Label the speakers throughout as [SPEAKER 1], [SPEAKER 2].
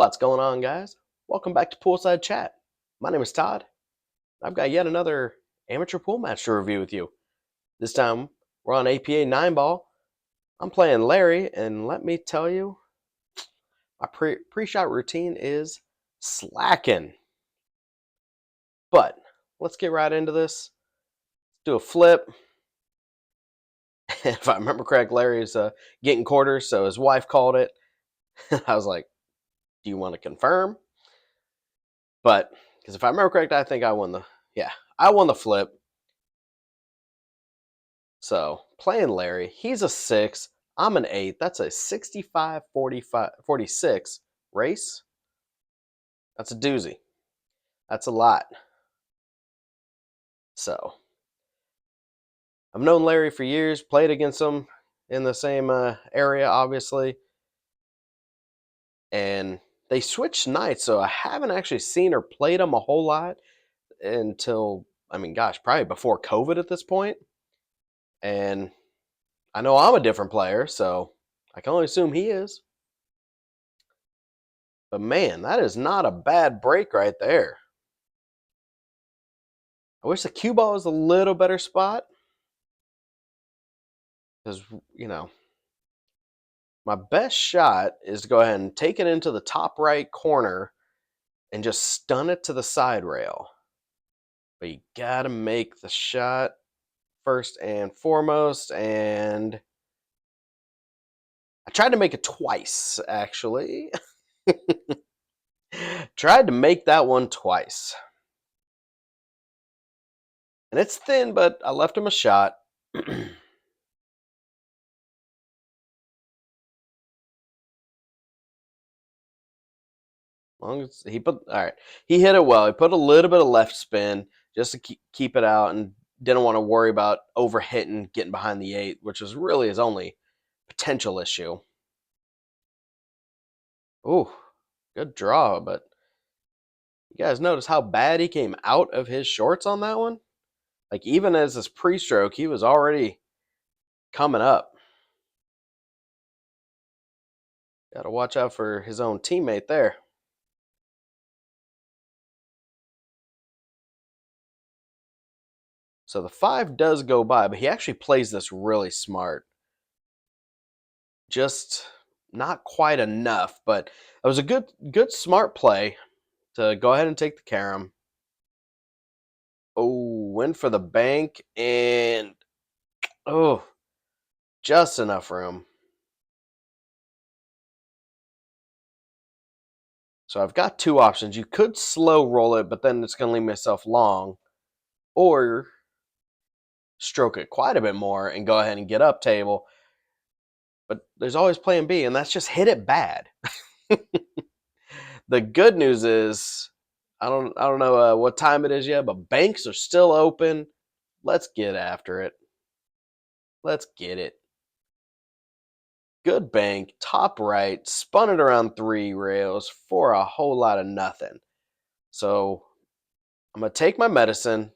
[SPEAKER 1] What's going on, guys? Welcome back to Poolside Chat. My name is Todd. I've got yet another amateur pool match to review with you. This time, we're on APA 9 ball. I'm playing Larry, and let me tell you, my pre-shot routine is slacking. But let's get right into this. Let's do a flip. If I remember correct, Larry's getting quarters, so his wife called it. I was like, do you want to confirm? But, because if I remember correct, I think I won the flip. So, playing Larry, he's a 6, I'm an 8. That's a 65-46 race. That's a doozy. That's a lot. So, I've known Larry for years, played against him in the same area, obviously. And they switched nights, so I haven't actually seen or played him a whole lot until, probably before COVID at this point. And I know I'm a different player, so I can only assume he is. But man, that is not a bad break right there. I wish the cue ball was a little better spot. Because, my best shot is to go ahead and take it into the top right corner and just stun it to the side rail. But you got to make the shot first and foremost. And I tried to make it twice, actually. Tried to make that one twice. And it's thin, but I left him a shot. Long as he hit it well. He put a little bit of left spin just to keep it out, and didn't want to worry about overhitting, getting behind the 8, which was really his only potential issue. Ooh, good draw, but you guys notice how bad he came out of his shorts on that one? Like, even as his pre-stroke, he was already coming up. Got to watch out for his own teammate there. So the 5 does go by, but he actually plays this really smart. Just not quite enough, but it was a good smart play to go ahead and take the carom. Oh, went for the bank, and just enough room. So I've got two options. You could slow roll it, but then it's going to leave myself long, or stroke it quite a bit more and go ahead and get up table. But there's always plan B, and that's just hit it bad. The good news is, I don't know what time it is yet, but banks are still open. Let's get after it. Let's get it. Good bank, top right, spun it around 3 rails for a whole lot of nothing. So I'm gonna take my medicine,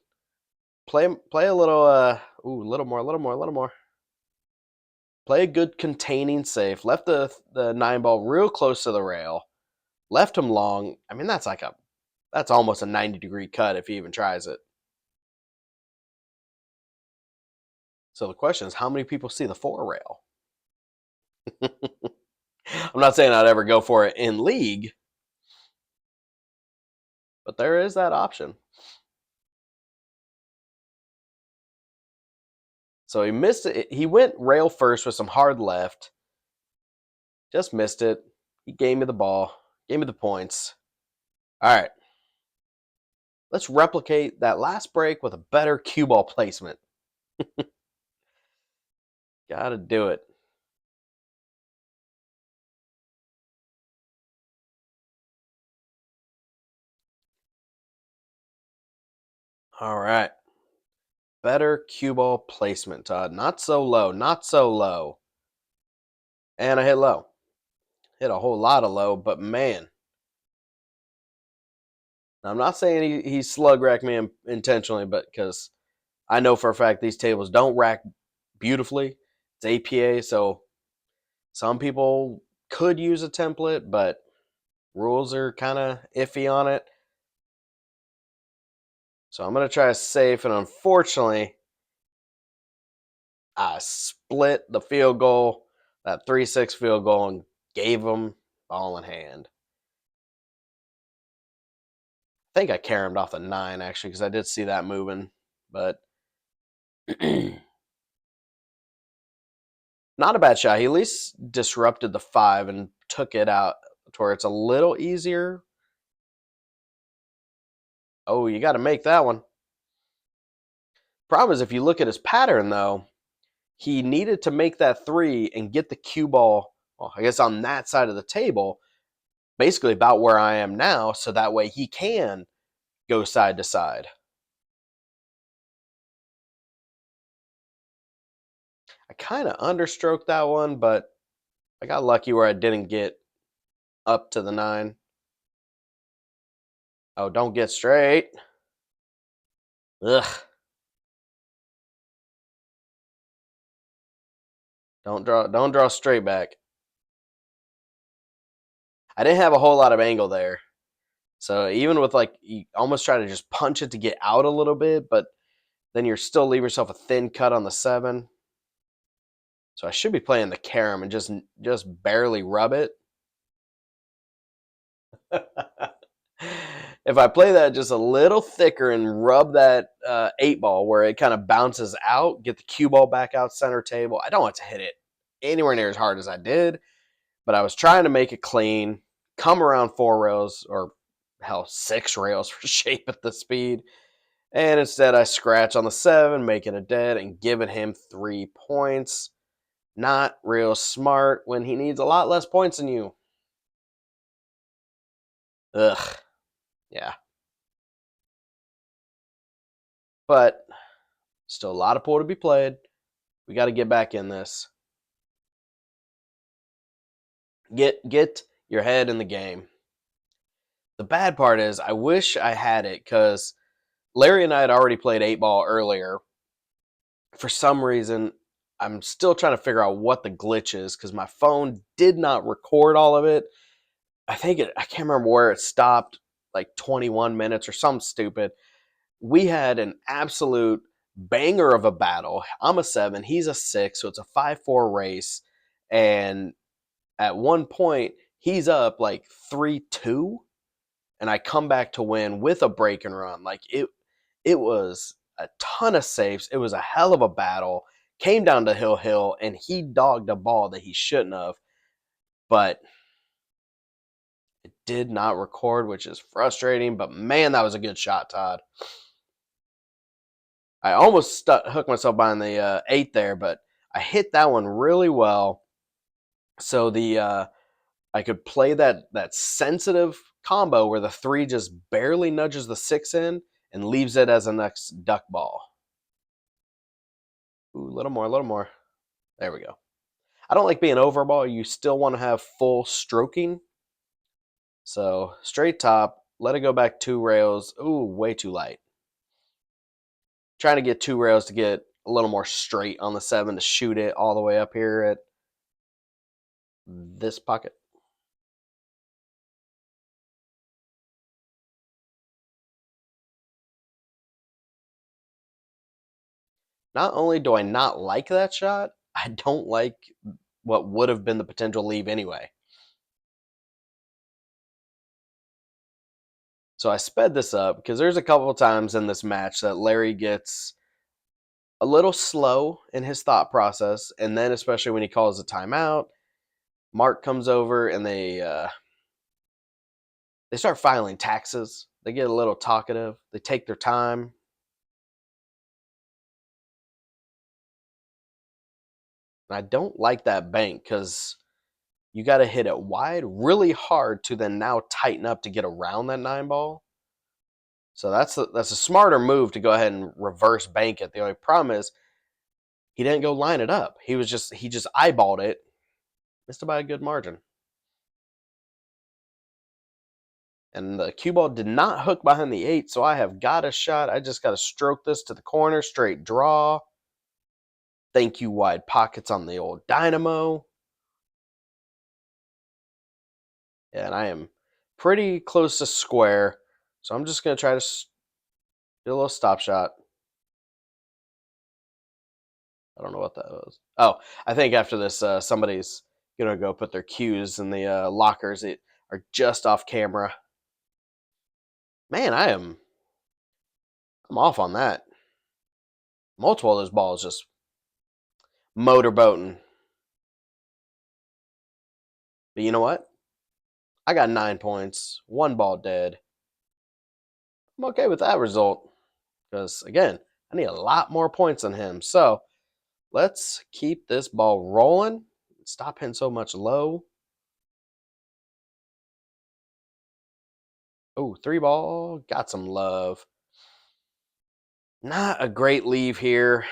[SPEAKER 1] play a little, a little more. Play a good containing safe. Left the 9 ball real close to the rail. Left him long. I mean, that's almost a 90-degree cut if he even tries it. So the question is, how many people see the 4 rail? I'm not saying I'd ever go for it in league, but there is that option. So he missed it. He went rail first with some hard left. Just missed it. He gave me the ball. Gave me the points. All right. Let's replicate that last break with a better cue ball placement. Gotta do it. All right. Better cue ball placement, Todd. Not so low. Not so low. And I hit low. Hit a whole lot of low, but man. I'm not saying he slug racked me intentionally, but because I know for a fact these tables don't rack beautifully. It's APA, so some people could use a template, but rules are kind of iffy on it. So I'm going to try a safe, and unfortunately, I split the field goal, that 3-6 field goal, and gave them ball in hand. I think I caromed off the 9, actually, because I did see that moving. But not a bad shot. He at least disrupted the 5 and took it out to where it's a little easier. Oh, you got to make that one. Problem is, if you look at his pattern, though, he needed to make that 3 and get the cue ball, well, I guess on that side of the table, basically about where I am now, so that way he can go side to side. I kind of understroked that one, but I got lucky where I didn't get up to the 9. Oh, don't get straight. Ugh. Don't draw straight back. I didn't have a whole lot of angle there. So even with you almost try to just punch it to get out a little bit, but then you're still leaving yourself a thin cut on the 7. So I should be playing the carom and just barely rub it. If I play that just a little thicker and rub that 8 ball where it kind of bounces out, get the cue ball back out center table. I don't want to hit it anywhere near as hard as I did, but I was trying to make it clean, come around 4 rails, or hell, 6 rails for shape at the speed. And instead I scratch on the 7, making it dead and giving him 3 points. Not real smart when he needs a lot less points than you. Ugh. Yeah. But still a lot of pool to be played. We got to get back in this. Get your head in the game. The bad part is I wish I had it because Larry and I had already played 8 ball earlier. For some reason, I'm still trying to figure out what the glitch is because my phone did not record all of it. I can't remember where it stopped, like 21 minutes or something stupid. We had an absolute banger of a battle. I'm a 7, he's a 6, so it's a 5-4 race. And at one point, he's up like 3-2, and I come back to win with a break and run. It was a ton of saves. It was a hell of a battle. Came down to Hill, and he dogged a ball that he shouldn't have. But it did not record, which is frustrating. But man, that was a good shot, Todd. I almost hooked myself behind the 8 there, but I hit that one really well. So I could play that sensitive combo where the 3 just barely nudges the 6 in and leaves it as a next duck ball. Ooh, a little more, a little more. There we go. I don't like being over ball. You still want to have full stroking. So straight top, let it go back 2 rails. Ooh, way too light. Trying to get 2 rails to get a little more straight on the 7 to shoot it all the way up here at this pocket. Not only do I not like that shot, I don't like what would have been the potential leave anyway. So I sped this up because there's a couple of times in this match that Larry gets a little slow in his thought process, and then especially when he calls a timeout, Mark comes over and they start filing taxes. They get a little talkative. They take their time. And I don't like that bank because you got to hit it wide really hard to then now tighten up to get around that 9 ball. So that's a smarter move to go ahead and reverse bank it. The only problem is he didn't go line it up. He just eyeballed it, missed it by a good margin. And the cue ball did not hook behind the 8, so I have got a shot. I just got to stroke this to the corner, straight draw. Thank you, wide pockets on the old dynamo. And I am pretty close to square. So I'm just going to try to do a little stop shot. I don't know what that was. Oh, I think after this, somebody's going to go put their cues in the lockers that are just off camera. Man, I'm off on that. Multiple of those balls just motorboating. But you know what? I got 9 points, one ball dead. I'm okay with that result because, again, I need a lot more points than him. So let's keep this ball rolling. Stop hitting so much low. Oh, 3 ball. Got some love. Not a great leave here.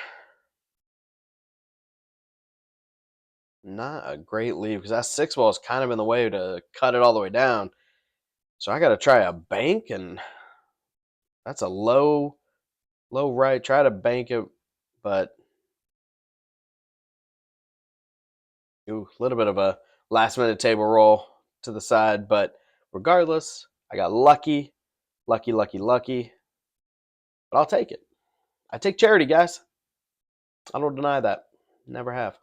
[SPEAKER 1] Not a great leave because that 6 ball is kind of in the way to cut it all the way down. So I got to try a bank, and that's a low right. Try to bank it, but a little bit of a last minute table roll to the side. But regardless, I got lucky. But I'll take it. I take charity, guys. I don't deny that. Never have.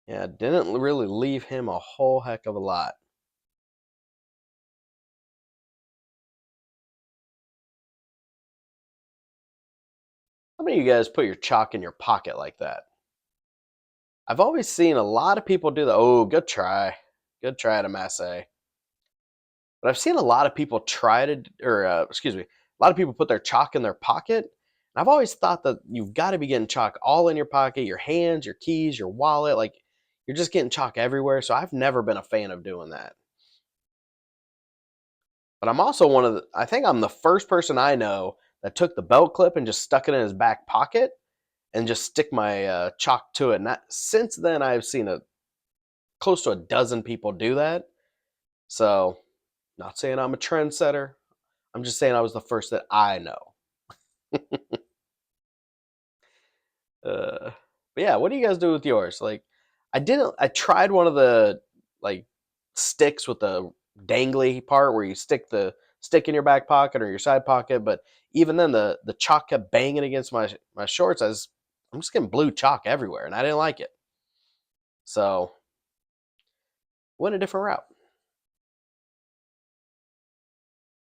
[SPEAKER 1] Yeah, didn't really leave him a whole heck of a lot. How many of you guys put your chalk in your pocket like that? I've always seen a lot of people do that. Oh, good try. Good try to Masse. But I've seen a lot of people try to, or excuse me, a lot of people put their chalk in their pocket. And I've always thought that you've got to be getting chalk all in your pocket, your hands, your keys, your wallet. Like you're just getting chalk everywhere. So I've never been a fan of doing that. But I'm also I think I'm the first person I know that took the belt clip and just stuck it in his back pocket and just stick my chalk to it. And since then, I've seen close to a dozen people do that. So, not saying I'm a trendsetter. I'm just saying I was the first that I know. But yeah, what do you guys do with yours? Like, I tried one of the like sticks with the dangly part where you stick the stick in your back pocket or your side pocket, but even then the chalk kept banging against my shorts. I'm just getting blue chalk everywhere, and I didn't like it. So went a different route.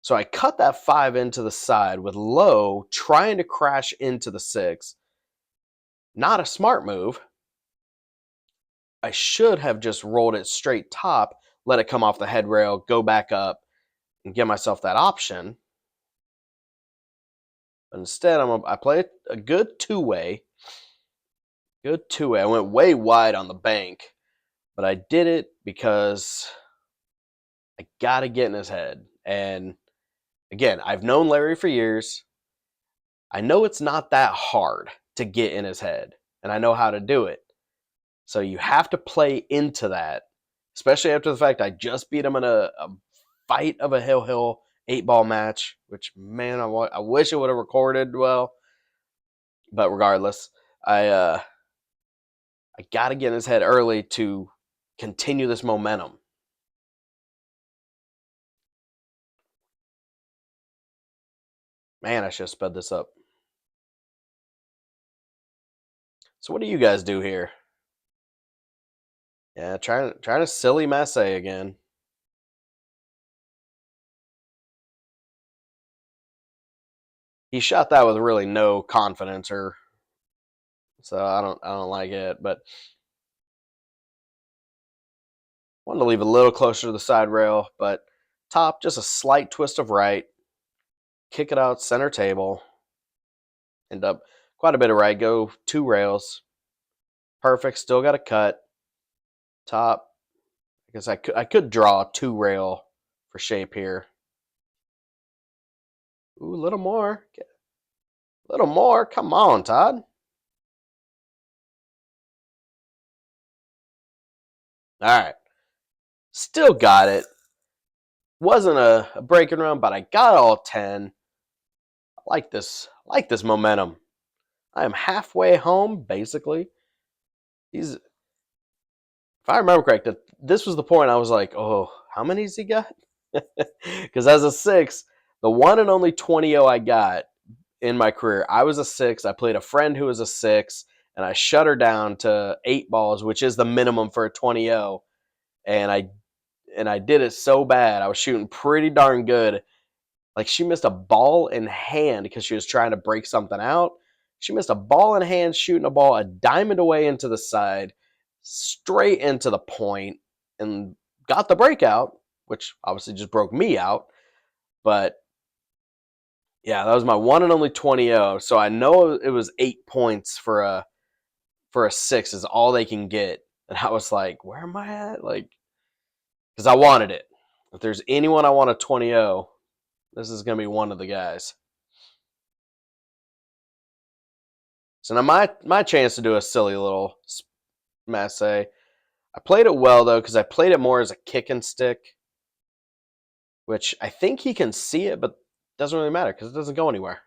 [SPEAKER 1] So I cut that 5 into the side with low, trying to crash into the 6. Not a smart move. I should have just rolled it straight top, let it come off the head rail, go back up, and give myself that option. But instead, I play a good two-way. Good two-way. I went way wide on the bank, but I did it because I got to get in his head. And again, I've known Larry for years. I know it's not that hard to get in his head, and I know how to do it. So you have to play into that, especially after the fact I just beat him in a fight of a hill 8-ball match, which, man, I wish I would have recorded well. But regardless, I got to get in his head early to continue this momentum. Man, I should have sped this up. So what do you guys do here? Yeah, trying to silly Masse again. He shot that with really no confidence, so I don't like it. But wanted to leave a little closer to the side rail, but top just a slight twist of right, kick it out center table, end up quite a bit of right, go 2 rails, perfect. Still got a cut top. I guess I could draw a 2 rail for shape here. Ooh, a little more. A little more. Come on, Todd. All right. Still got it. Wasn't a breaking run, but I got all 10. I like this. I like this momentum. I am halfway home, basically. He's, if I remember correct, this was the point I was like, oh, how many's he got? Because as a 6, the one and only 20-0 I got in my career, I was a 6. I played a friend who was a 6, and I shut her down to 8 balls, which is the minimum for a 20-0. And I did it so bad. I was shooting pretty darn good. Like, she missed a ball in hand because she was trying to break something out. She missed a ball in hand, shooting a ball a diamond away into the side, straight into the point, and got the breakout, which obviously just broke me out. But yeah, that was my one and only 20-0. So I know it was 8 points for a 6 is all they can get. And I was like, where am I at? Like, because I wanted it. If there's anyone I want a 20-0, this is going to be one of the guys. So now my chance to do a silly little masse. I played it well, though, because I played it more as a kick and stick, which I think he can see it, but it doesn't really matter because it doesn't go anywhere.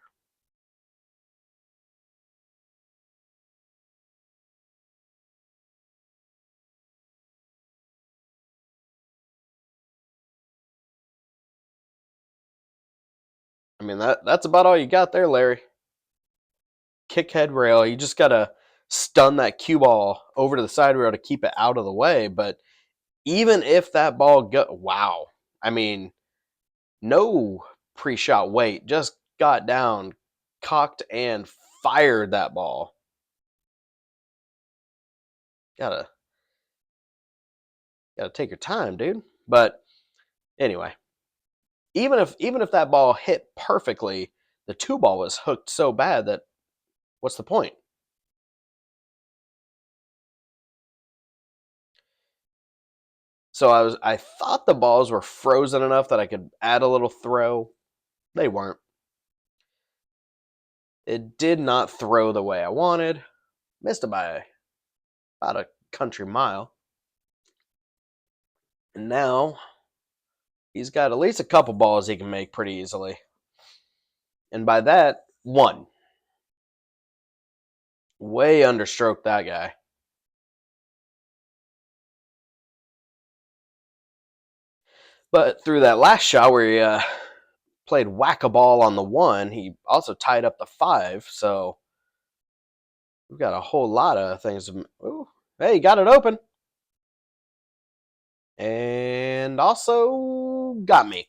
[SPEAKER 1] I mean, that's about all you got there, Larry. Kick head rail. You just got to stun that cue ball over to the side rail to keep it out of the way. But even if that ball wow. I mean, no pre-shot weight. Just got down, cocked, and fired that ball. Gotta take your time, dude. But anyway, even if that ball hit perfectly, the 2 ball was hooked so bad that what's the point? So I thought the balls were frozen enough that I could add a little throw. They weren't. It did not throw the way I wanted. Missed it by about a country mile. And now he's got at least a couple balls he can make pretty easily. And by that, 1. Way understroked that guy. But through that last shot where he played whack-a-ball on the 1, he also tied up the 5. So we've got a whole lot of things. Ooh, hey, got it open. And also got me.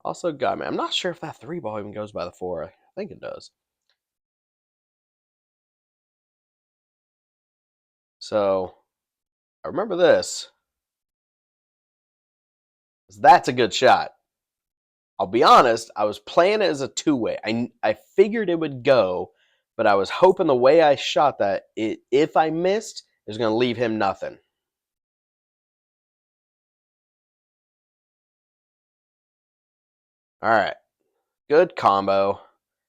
[SPEAKER 1] I'm not sure if that 3 ball even goes by the 4. I think it does. So I remember this. That's a good shot. I'll be honest, I was playing it as a 2-way. I figured it would go, but I was hoping the way I shot that, if I missed, it was going to leave him nothing. All right. Good combo.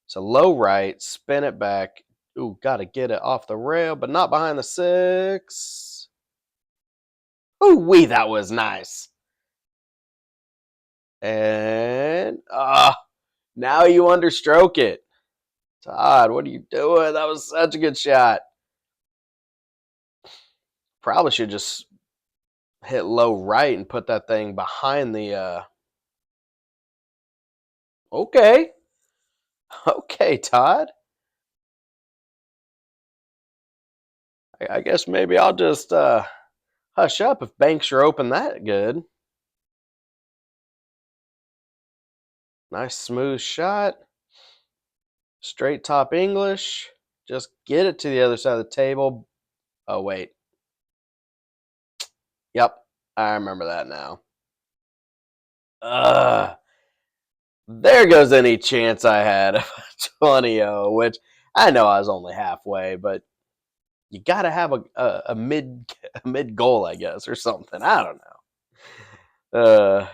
[SPEAKER 1] So low right, spin it back. Ooh, got to get it off the rail, but not behind the 6. Ooh, wee, that was nice. And now you understroke it. Todd, what are you doing? That was such a good shot. Probably should just hit low right and put that thing behind the Okay. Okay, Todd. I guess maybe I'll just hush up if banks are open that good. Nice smooth shot. Straight top English. Just get it to the other side of the table. Oh, wait. Yep. I remember that now. There goes any chance I had of a 20-0, which I know I was only halfway, but you got to have a mid goal, I guess, or something. I don't know.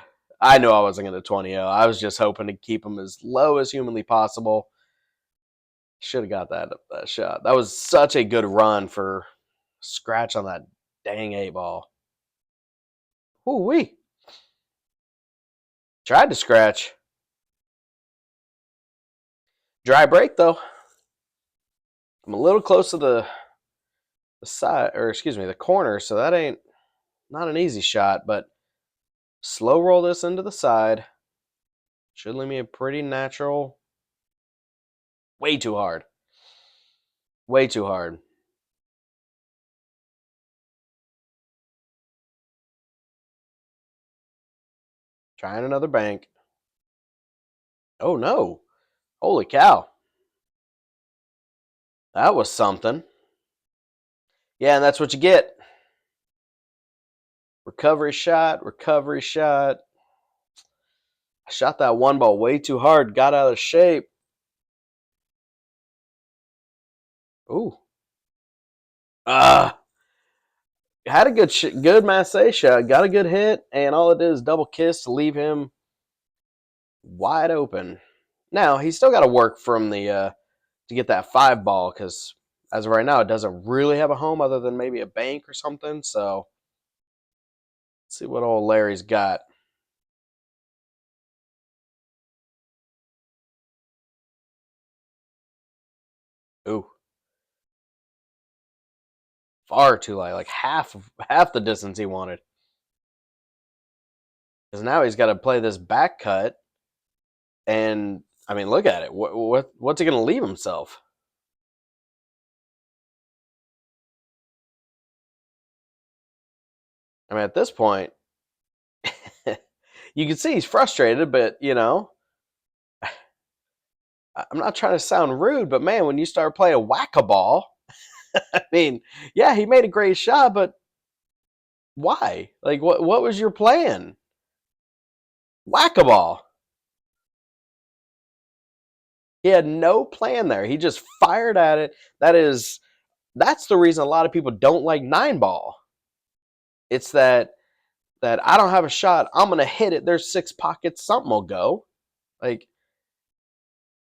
[SPEAKER 1] I knew I wasn't going to 20-0. I was just hoping to keep him as low as humanly possible. Should have got that shot. That was such a good run for scratch on that dang 8-ball. Ooh wee. Tried to scratch. Dry break though. I'm a little close to the the side, or excuse me, the corner, so that ain't not an easy shot, but slow roll this into the side. Should leave me a pretty natural. Way too hard. Way too hard. Trying another bank. Oh no. Holy cow. That was something. Yeah, and that's what you get. Recovery shot, recovery shot. I shot that one ball way too hard, got out of shape. Ooh. Had a good Massey shot, got a good hit, and all it did is double kiss to leave him wide open. Now, he's still got to work from the to get that 5 ball, because as of right now, it doesn't really have a home other than maybe a bank or something. So, let's see what old Larry's got. Ooh. Far too light, like half the distance he wanted. Because now he's got to play this back cut, and I mean, look at it. What's he going to leave himself? I mean, at this point, you can see he's frustrated, but I'm not trying to sound rude, but man, when you start playing whack-a-ball, I mean, yeah, he made a great shot, but why? Like, what was your plan? Whack-a-ball. He had no plan there. He just fired at it. That's the reason a lot of people don't like 9-ball. It's that I don't have a shot. I'm gonna hit it. There's 6 pockets. Something will go. Like,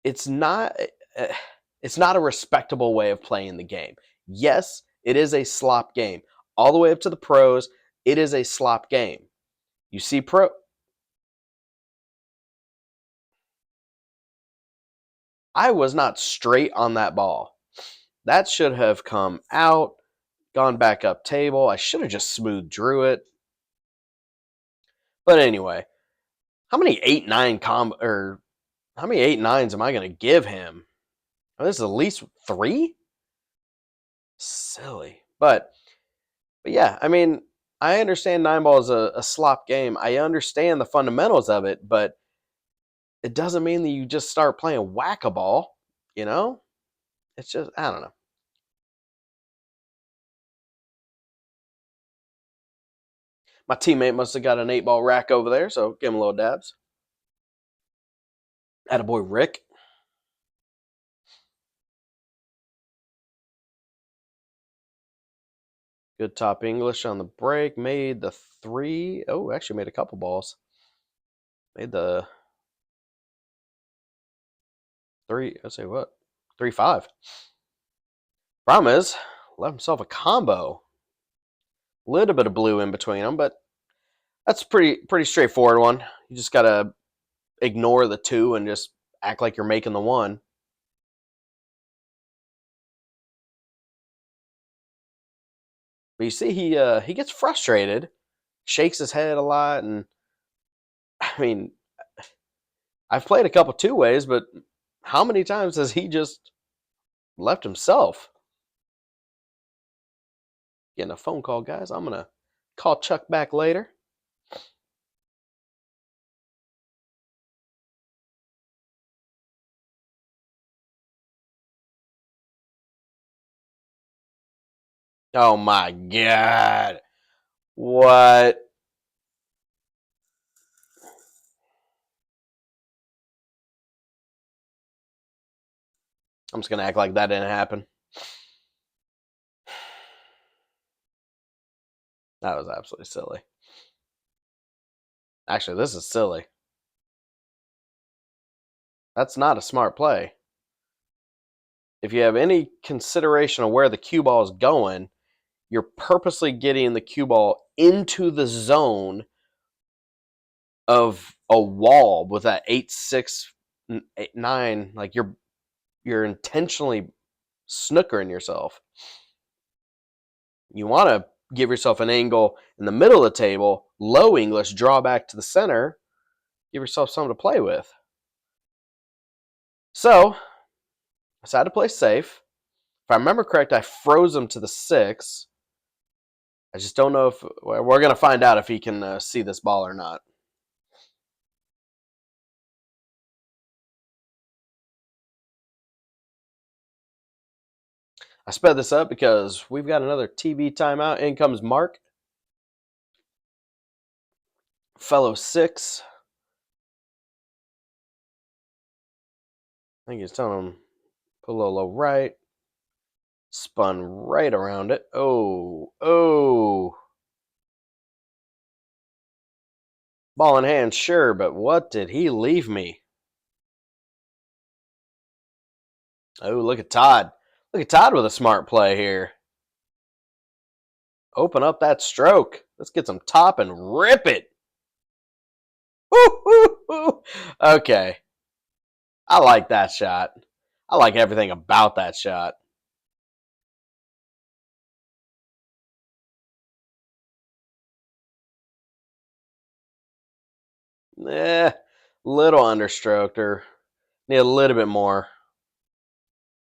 [SPEAKER 1] it's not. It's not a respectable way of playing the game. Yes, it is a slop game. All the way up to the pros, it is a slop game. You see I was not straight on that ball. That should have come out, gone back up table. I should have just smooth drew it. But anyway, how many 8-9 or how many 8-9s am I going to give him? Oh, this is at least 3? Silly. But yeah, I mean, I understand 9-ball is a slop game. I understand the fundamentals of it, but it doesn't mean that you just start playing whack-a-ball, you know? It's just, I don't know. My teammate must have got an 8-ball rack over there, so give him a little dabs. Attaboy Rick. Good top English on the break. Made the 3. Oh, actually made a couple balls. Made the 3. Let's say what? 3-5. Problem is, left himself a combo. Little bit of blue in between them, but that's pretty straightforward one. You just gotta ignore the 2 and just act like you're making the 1. But you see, he gets frustrated, shakes his head a lot, and I mean, I've played a couple 2-ways, but how many times has he just left himself? Getting a phone call, guys. I'm gonna call Chuck back later. Oh my god. What? I'm just gonna act like that didn't happen. That was absolutely silly. Actually, this is silly. That's not a smart play. If you have any consideration of where the cue ball is going, you're purposely getting the cue ball into the zone of a wall with that 8-6, 8-9. Like, you're intentionally snookering yourself. You want to give yourself an angle in the middle of the table, low English, draw back to the center, give yourself something to play with. So, I decided to play safe. If I remember correct, I froze him to the 6. I just don't know if we're going to find out if he can see this ball or not. I sped this up because we've got another TV timeout. In comes Mark. Fellow 6. I think he's telling him put a little low right. Spun right around it. Oh. Ball in hand, sure, but what did he leave me? Oh, look at Todd. Look at Todd with a smart play here. Open up that stroke. Let's get some top and rip it. Woo. Okay. I like that shot. I like everything about that shot. Little understroked, or need a little bit more.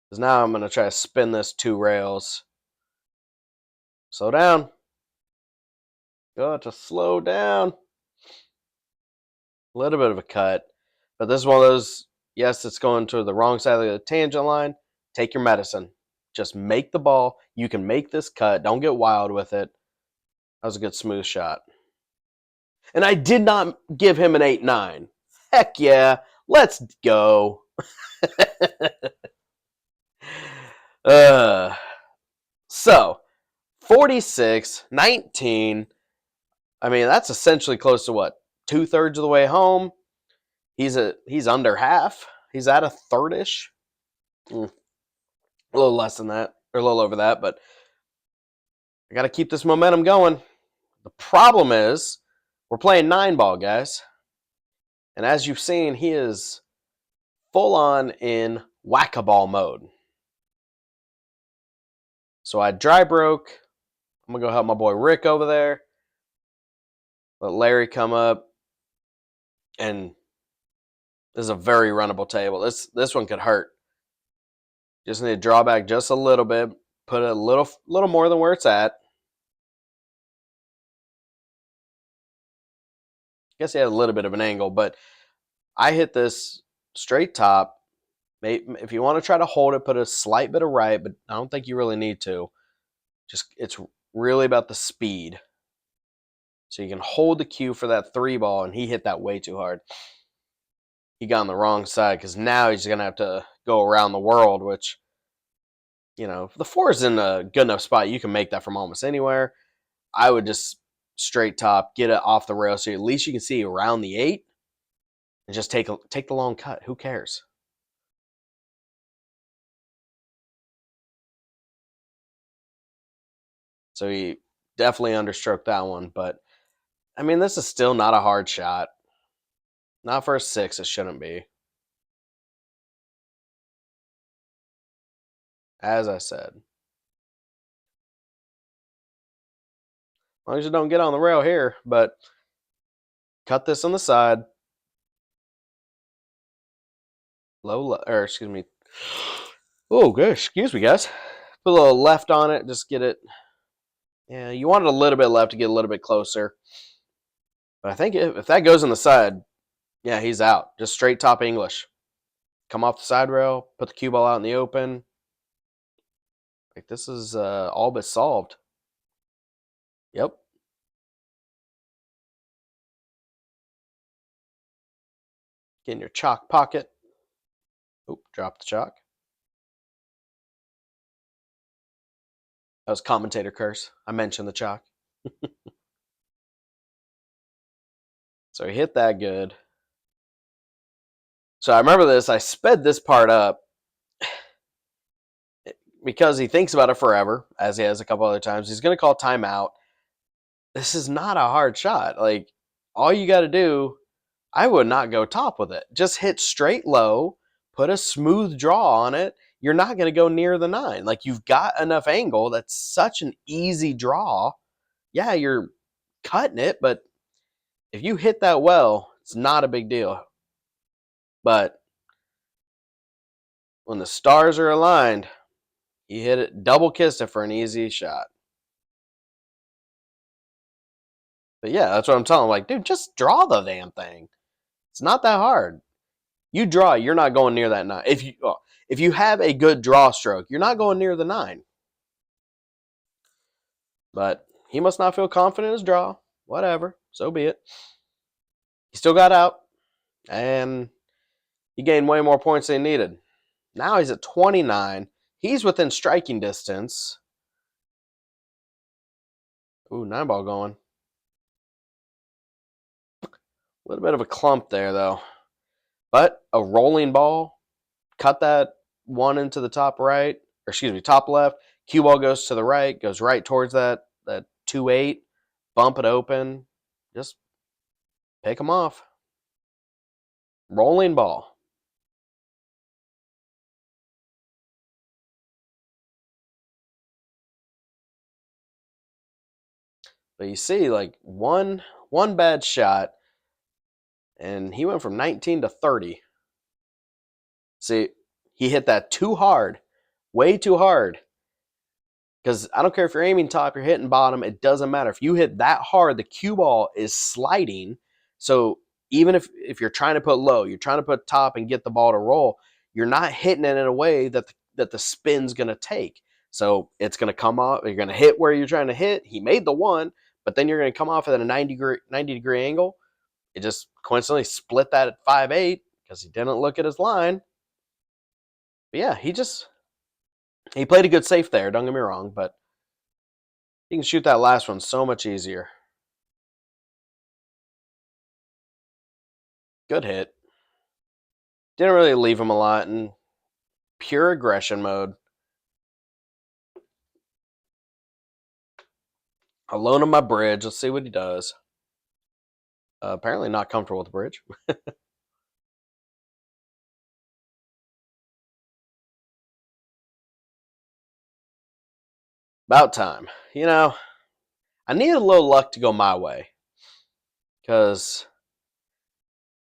[SPEAKER 1] Because now I'm going to try to spin this 2 rails. Slow down. Got to slow down. A little bit of a cut. But this is one of those, yes, it's going to the wrong side of the tangent line. Take your medicine. Just make the ball. You can make this cut. Don't get wild with it. That was a good smooth shot. And I did not give him an 8-9. Heck yeah. Let's go. So, 46-19. I mean, that's essentially close to what? 2/3 of the way home. He's under half. He's at a third-ish. A little less than that, or a little over that, but I got to keep this momentum going. The problem is we're playing 9-ball, guys. And as you've seen, he is full on in whack-a-ball mode. So I dry broke. I'm going to go help my boy Rick over there. Let Larry come up. And this is a very runnable table. This one could hurt. Just need to draw back just a little bit. Put it a little more than where it's at. I guess he had a little bit of an angle, but I hit this straight top. If you want to try to hold it, put a slight bit of right, but I don't think you really need to. It's really about the speed. So you can hold the cue for that 3-ball, and he hit that way too hard. He got on the wrong side because now he's going to have to go around the world, which, you know, if the 4 is in a good enough spot, you can make that from almost anywhere. I would just straight top, get it off the rail so at least you can see around the 8 and just take the long cut. Who cares? So he definitely understroked that one, but I mean, this is still not a hard shot. Not for a 6, it shouldn't be. As I said. As long as you don't get on the rail here, but cut this on the side. Excuse me. Oh, gosh, excuse me, guys. Put a little left on it, just get it. Yeah, you want it a little bit left to get a little bit closer. But I think if that goes on the side, yeah, he's out. Just straight top English. Come off the side rail, put the cue ball out in the open. Like, this is all but solved. Yep. Get in your chalk pocket. Oop, drop the chalk. That was commentator curse. I mentioned the chalk. So he hit that good. So I remember this. I sped this part up because he thinks about it forever, as he has a couple other times. He's going to call timeout. This is not a hard shot. Like, all you got to do, I would not go top with it. Just hit straight low, put a smooth draw on it. you're not going to go near the 9. Like, you've got enough angle. That's such an easy draw. Yeah, you're cutting it, but if you hit that well, it's not a big deal. But when the stars are aligned, you hit it, double kiss it for an easy shot. But yeah, that's what I'm telling him. Like, dude, just draw the damn thing. It's not that hard. You draw, you're not going near that 9. If you have a good draw stroke, you're not going near the 9. But he must not feel confident in his draw. Whatever. So be it. He still got out. And he gained way more points than he needed. Now he's at 29. He's within striking distance. Ooh, 9-ball going. A little bit of a clump there, though. But a rolling ball. Cut that 1 into the top right. Or excuse me, top left. Cue ball goes to the right. Goes right towards that 2-8. Bump it open. Just pick him off. Rolling ball. But you see, like, one bad shot, and he went from 19 to 30. See, he hit that too hard, way too hard. Because I don't care if you're aiming top, you're hitting bottom, it doesn't matter. If you hit that hard, the cue ball is sliding. So even if you're trying to put low, you're trying to put top and get the ball to roll, you're not hitting it in a way that the spin's going to take. So it's going to come off. You're going to hit where you're trying to hit. He made the 1, but then you're going to come off at a 90-degree angle. It just coincidentally split that at 5-8 because he didn't look at his line. But yeah, he played a good safe there, don't get me wrong, but he can shoot that last one so much easier. Good hit. Didn't really leave him a lot in pure aggression mode. I'll loan him my bridge. Let's see what he does. Apparently not comfortable with the bridge. About time. You know, I needed a little luck to go my way. Because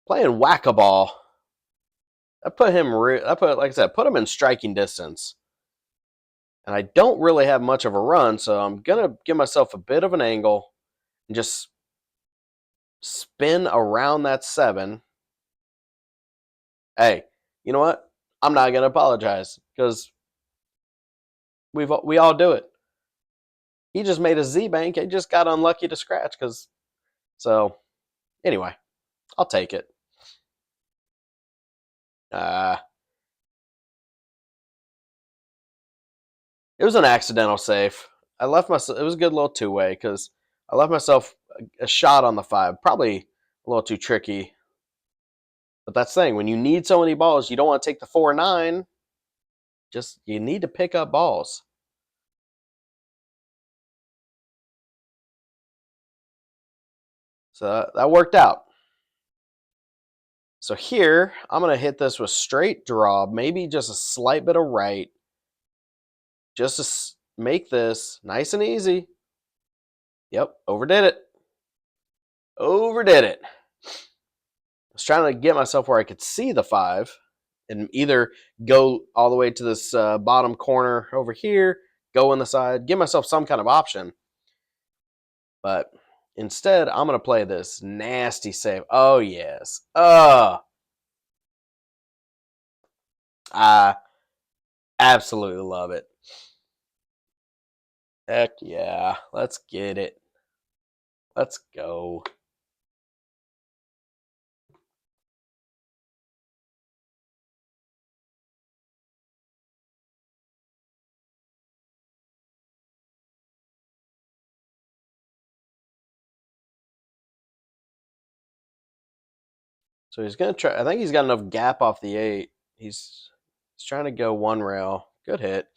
[SPEAKER 1] playing whack-a-ball, like I said, put him in striking distance. And I don't really have much of a run, so I'm going to give myself a bit of an angle and just spin around that 7. Hey, you know what? I'm not going to apologize because we all do it. He just made a Z-bank. He just got unlucky to scratch. So, anyway, I'll take it. It was an accidental safe. It was a good little 2-way because I left myself a shot on the 5. Probably a little too tricky. But that's the thing. When you need so many balls, you don't want to take the 4-9. You need to pick up balls. So that worked out. So here, I'm going to hit this with straight draw, maybe just a slight bit of right, just to make this nice and easy. Yep, overdid it. Overdid it. I was trying to get myself where I could see the 5 and either go all the way to this bottom corner over here, go on the side, give myself some kind of option. But instead, I'm going to play this nasty save. Oh, yes. I absolutely love it. Heck yeah. Let's get it. Let's go. So he's going to try. I think he's got enough gap off the 8. He's trying to go 1 rail. Good hit.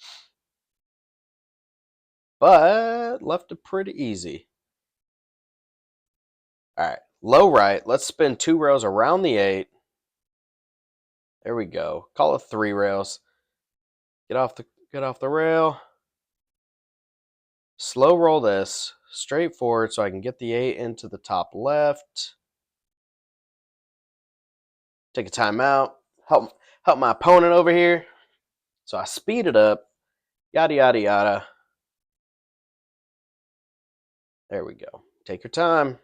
[SPEAKER 1] But left it pretty easy. All right. Low right. Let's spin 2 rails around the 8. There we go. Call it 3 rails. Get off the rail. Slow roll this straight forward so I can get the 8 into the top left. Take a timeout. Help my opponent over here. So I speed it up. Yada, yada, yada. There we go. Take your time.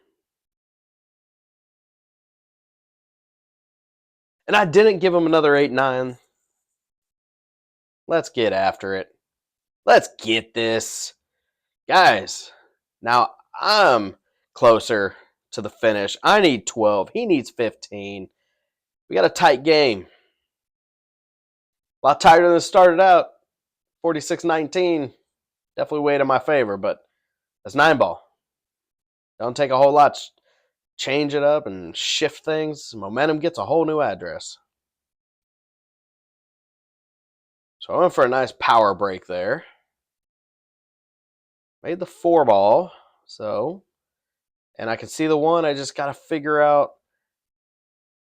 [SPEAKER 1] And I didn't give him another 8-9. Let's get after it. Let's get this. Guys, now I'm closer to the finish. I need 12. He needs 15. We got a tight game. A lot tighter than it started out. 46-19. Definitely weighed in my favor, but that's 9-ball. Don't take a whole lot. Change it up and shift things. Momentum gets a whole new address. So I went for a nice power break there. Made the 4-ball. So, and I can see the 1. I just got to figure out,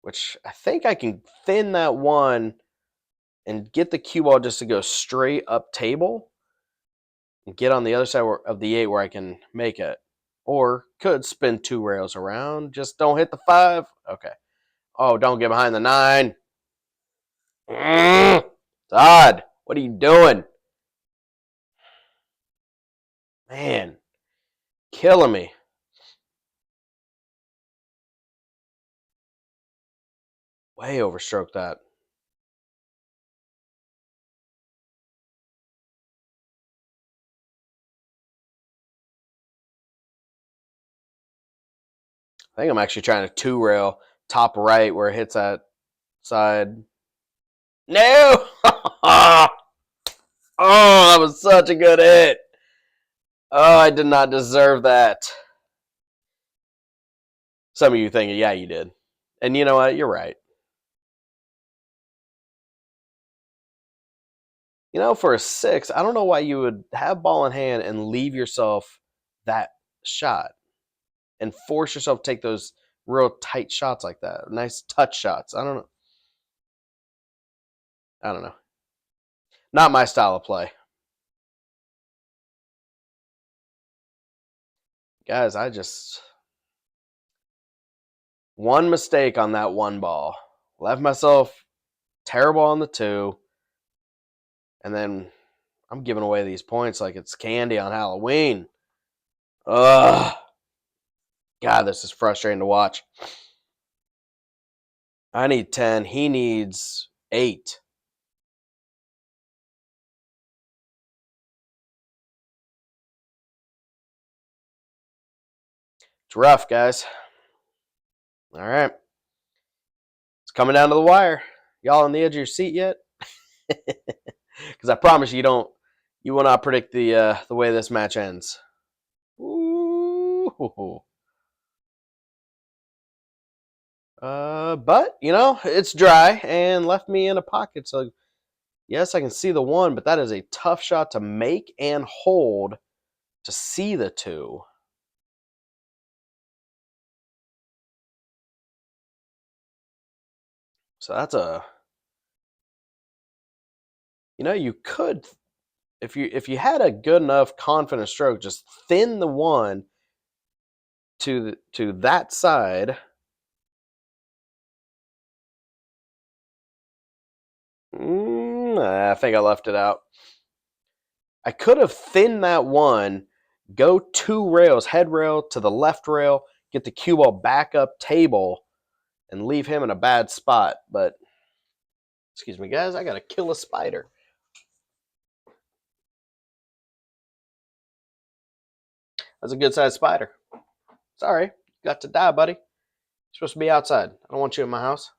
[SPEAKER 1] which I think I can thin that 1 and get the cue ball just to go straight up table and get on the other side of the 8 where I can make it. Or could spin 2 rails around. Just don't hit the 5. Okay. Oh, don't get behind the 9. Todd, what are you doing? Man, killing me. Way overstroked that. I think I'm actually trying to 2-rail top right where it hits that side. No! Oh, that was such a good hit. Oh, I did not deserve that. Some of you thinking, yeah, you did. And you know what? You're right. You know, for a 6, I don't know why you would have ball in hand and leave yourself that shot and force yourself to take those real tight shots like that. Nice touch shots. I don't know. Not my style of play. Guys, I just one mistake on that 1 ball. Left myself terrible on the 2. And then I'm giving away these points like it's candy on Halloween. Ugh. God, this is frustrating to watch. I need 10. He needs 8. It's rough, guys. All right. It's coming down to the wire. Y'all on the edge of your seat yet? Because I promise you will not predict the way this match ends. Ooh. But, it's dry and left me in a pocket. So, yes, I can see the 1, but that is a tough shot to make and hold to see the 2. So that's you could, if you had a good enough confident stroke, just thin the 1 to that side. I think I left it out. I could have thinned that 1, go 2 rails, head rail to the left rail, get the cue ball back up table, and leave him in a bad spot. But, excuse me, guys, I got to kill a spider. That's a good-sized spider. Sorry, you got to die, buddy. You're supposed to be outside. I don't want you in my house.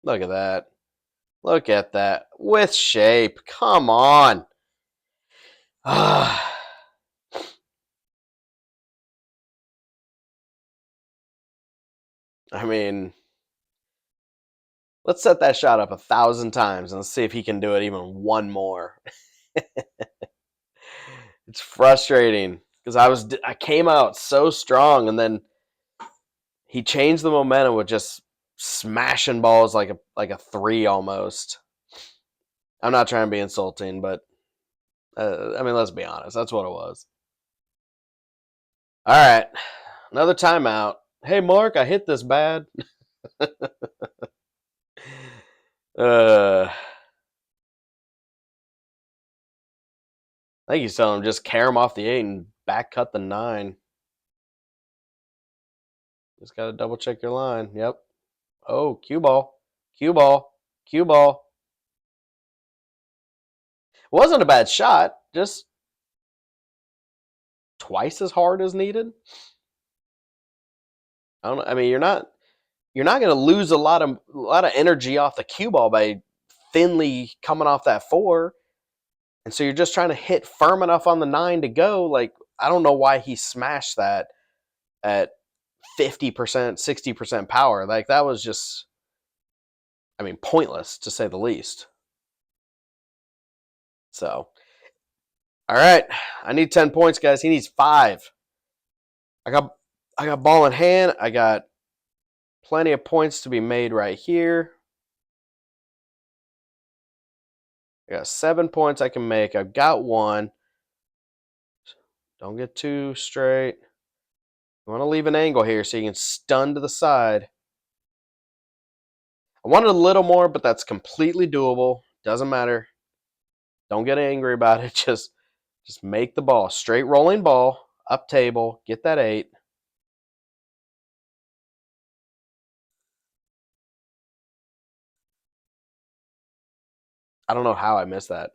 [SPEAKER 1] Look at that. Look at that. With shape. Come on. I mean, let's set that shot up 1,000 times and let's see if he can do it even 1 more. It's frustrating because I came out so strong and then he changed the momentum with just smashing balls like a 3 almost. I'm not trying to be insulting, but I mean, let's be honest. That's what it was. All right, another timeout. Hey, Mark, I hit this bad. I think he's telling him just carry him off the 8 and back cut the 9. Just got to double check your line. Yep. Oh, cue ball. Cue ball. Cue ball. Wasn't a bad shot. Just twice as hard as needed. I don't know. I mean, you're not going to lose a lot of energy off the cue ball by thinly coming off that 4. And so you're just trying to hit firm enough on the 9 to go. Like, I don't know why he smashed that at 50%, 60% power. Like, that was just, I mean, pointless to say the least. So, all right. I need 10 points, guys. He needs 5. I got ball in hand. I got plenty of points to be made right here. I got 7 points I can make. I've got 1. Don't get too straight. You want to leave an angle here so you can stun to the side. I wanted a little more, but that's completely doable. Doesn't matter. Don't get angry about it. Just make the ball. Straight rolling ball, up table, get that 8. I don't know how I missed that.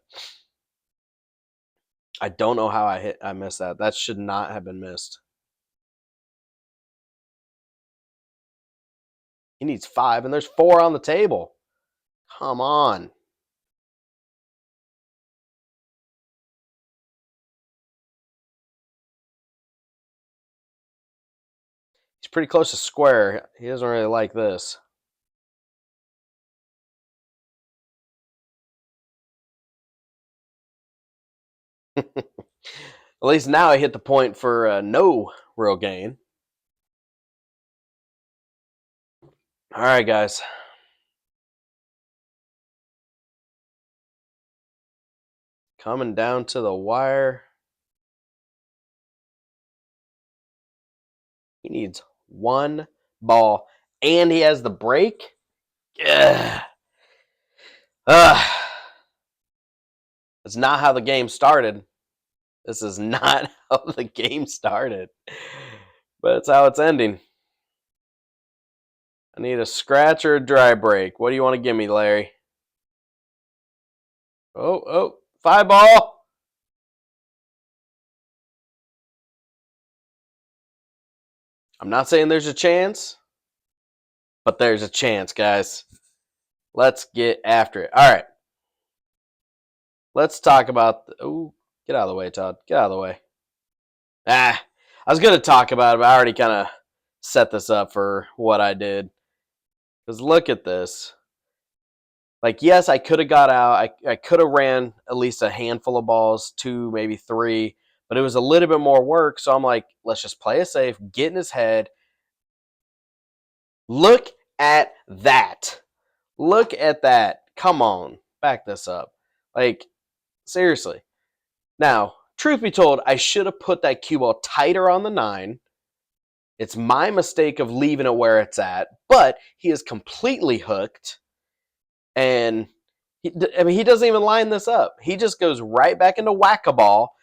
[SPEAKER 1] I don't know how I missed that. That should not have been missed. He needs 5, and there's 4 on the table. Come on. He's pretty close to square. He doesn't really like this. At least now I hit the point for no real gain. All right, guys. Coming down to the wire. He needs 1 ball, and he has the break. Yeah. That's not how the game started. This is not how the game started. But it's how it's ending. I need a scratch or a dry break. What do you want to give me, Larry? Oh, 5 ball. I'm not saying there's a chance, but there's a chance, guys. Let's get after it. All right. Let's talk about... get out of the way, Todd. Get out of the way. I was going to talk about it, but I already kind of set this up for what I did. Because look at this. Like, yes, I could have got out. I could have ran at least a handful of balls, 2, maybe 3. But it was a little bit more work. So I'm like, let's just play it safe, get in his head. Look at that. Look at that. Come on. Back this up. Like, seriously. Now, truth be told, I should have put that cue ball tighter on the 9. It's my mistake of leaving it where it's at. But he is completely hooked. And he doesn't even line this up. He just goes right back into whack-a-ball,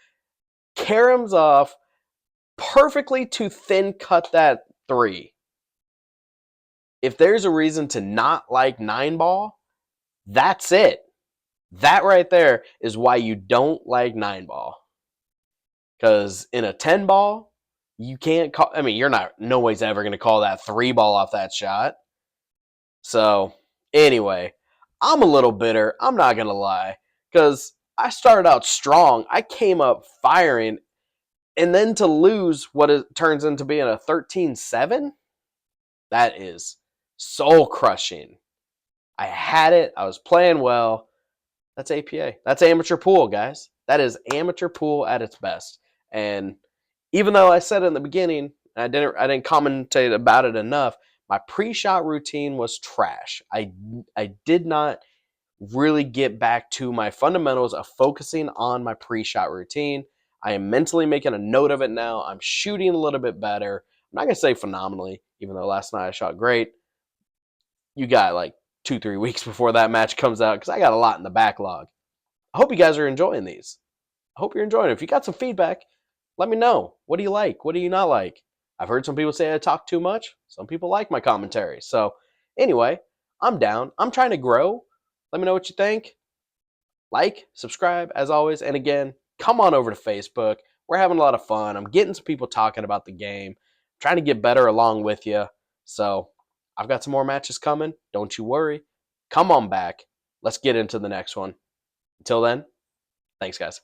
[SPEAKER 1] caroms off, perfectly to thin cut that 3. If there's a reason to not like 9 ball, that's it. That right there is why you don't like 9 ball. Because in a 10 ball, you can't call... I mean, you're not... Nobody's ever going to call that 3 ball off that shot. So, anyway... I'm a little bitter. I'm not going to lie. Because I started out strong. I came up firing. And then to lose what it turns into being a 13-7? That is soul crushing. I had it. I was playing well. That's APA. That's amateur pool, guys. That is amateur pool at its best. And even though I said it in the beginning, I didn't commentate about it enough, My pre-shot routine was trash. I did not really get back to my fundamentals of focusing on my pre-shot routine. I am mentally making a note of it now. I'm shooting a little bit better. I'm not going to say phenomenally, even though last night I shot great. You got like 2-3 weeks before that match comes out because I got a lot in the backlog. I hope you guys are enjoying these. I hope you're enjoying it. If you got some feedback, let me know. What do you like? What do you not like? I've heard some people say I talk too much. Some people like my commentary. So, anyway, I'm down. I'm trying to grow. Let me know what you think. Like, subscribe, as always. And again, come on over to Facebook. We're having a lot of fun. I'm getting some people talking about the game, trying to get better along with you. So, I've got some more matches coming. Don't you worry. Come on back. Let's get into the next one. Until then, thanks, guys.